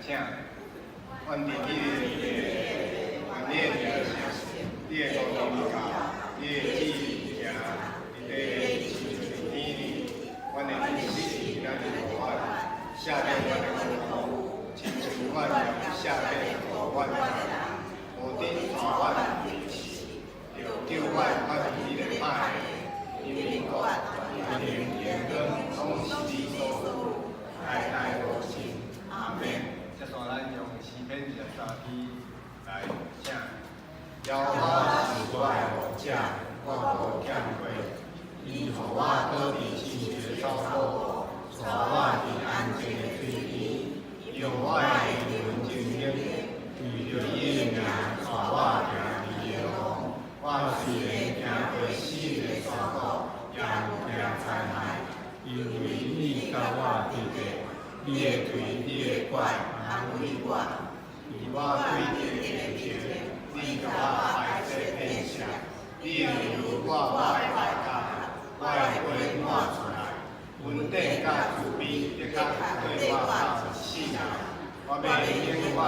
请，愿伫你的行列里行，你的道路教，你的旨意行，你的亲像天里，阮的日子咱就无法下面阮的苦苦，亲像阮用下面互阮的人，无顶传阮的日子，就叫阮发现你的歹，因为我全能严更拢是你所有，代代无尽。阿免。接下咱用诗篇23篇来请。邀我是我的护者，我无欠过，伊予我倒伫清泉草坡，带我伫安静的水边，用我的灵魂精灵，为着伊的名，带我行伊的路。我虽然行过死的山谷，也不惊灾害，因为你甲我伫地。你的腿，你的拐，安慰我。以我对天的求，你甲我排泄变相，你如我的外甲，我的血满出来。稳定甲自卑，一较对我造死人。我要永远